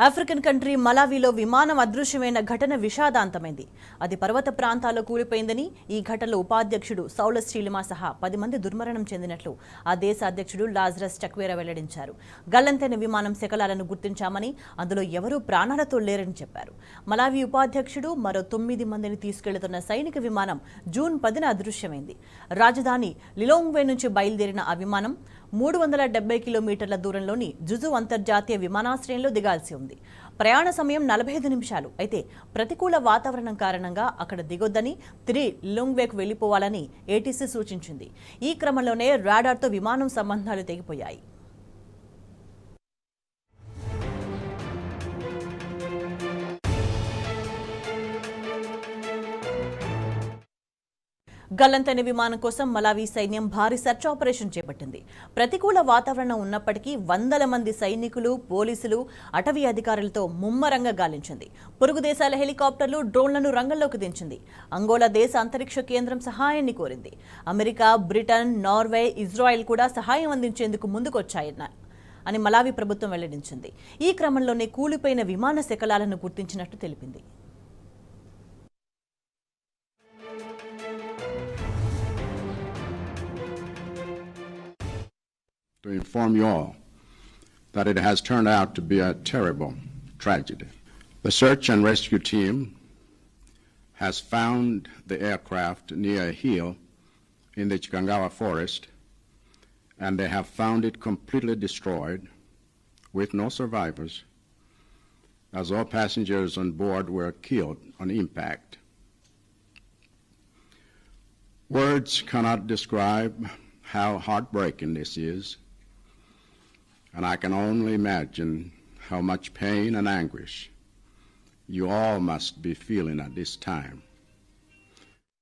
African country మలావిలో విమానం అదృశ్యమైన ఘటన విషాదాంతమైంది. అది పర్వత ప్రాంతాల్లో కూలిపోయిందని, ఈ ఘటనలో ఉపాధ్యక్షుడు సౌలస్ చీలిమా సహా 10 మంది దుర్మరణం చెందినట్లు ఆ దేశ అధ్యక్షుడు లాజరస్ చక్వేరా వెల్లడించారు. గల్లంతైన విమానం శకలాలను గుర్తించామని, అందులో ఎవరూ ప్రాణాలతో లేరని చెప్పారు. మలావి ఉపాధ్యక్షుడు మరో 9 మందిని తీసుకెళ్తున్న సైనిక విమానం జూన్ 10న అదృశ్యమైంది. రాజధాని లిలోంగ్వే నుంచి బయలుదేరిన ఆ విమానం 370 కిలోమీటర్ల దూరంలోని జుజు అంతర్జాతీయ విమానాశ్రయంలో దిగాల్సి ఉంది. ప్రయాణ సమయం 45 నిమిషాలు. అయితే ప్రతికూల వాతావరణం కారణంగా అక్కడ దిగొద్దని, తిరిగి లిలోంగ్వేకు వెళ్లిపోవాలని ఏటీసీ సూచించింది. ఈ క్రమంలోనే రాడార్తో విమానం సంబంధాలు తెగిపోయాయి. గల్లంతైన విమానం కోసం మలావి సైన్యం భారీ సెర్చ్ ఆపరేషన్ చేపట్టింది. ప్రతికూల వాతావరణం ఉన్నప్పటికీ వందల మంది సైనికులు, పోలీసులు, అటవీ అధికారులతో ముమ్మరంగా గాలించింది. పొరుగు దేశాల హెలికాప్టర్లు, డ్రోన్లను రంగంలోకి దించింది. అంగోలా దేశ అంతరిక్ష కేంద్రం సహాయాన్ని కోరింది. అమెరికా, బ్రిటన్, నార్వే, ఇజ్రాయెల్ కూడా సహాయం అందించేందుకు ముందుకొచ్చాయని మలావి ప్రభుత్వం వెల్లడించింది. ఈ క్రమంలోనే కూలిపోయిన విమాన శకలాలను గుర్తించినట్టు తెలిపింది. To inform you all that it has turned out to be a terrible tragedy. The search and rescue team has found the aircraft near a hill in the Chikangawa forest, and they have found it completely destroyed with no survivors, as all passengers on board were killed on impact. Words cannot describe how heartbreaking this is, and I can only imagine how much pain and anguish you all must be feeling at this time.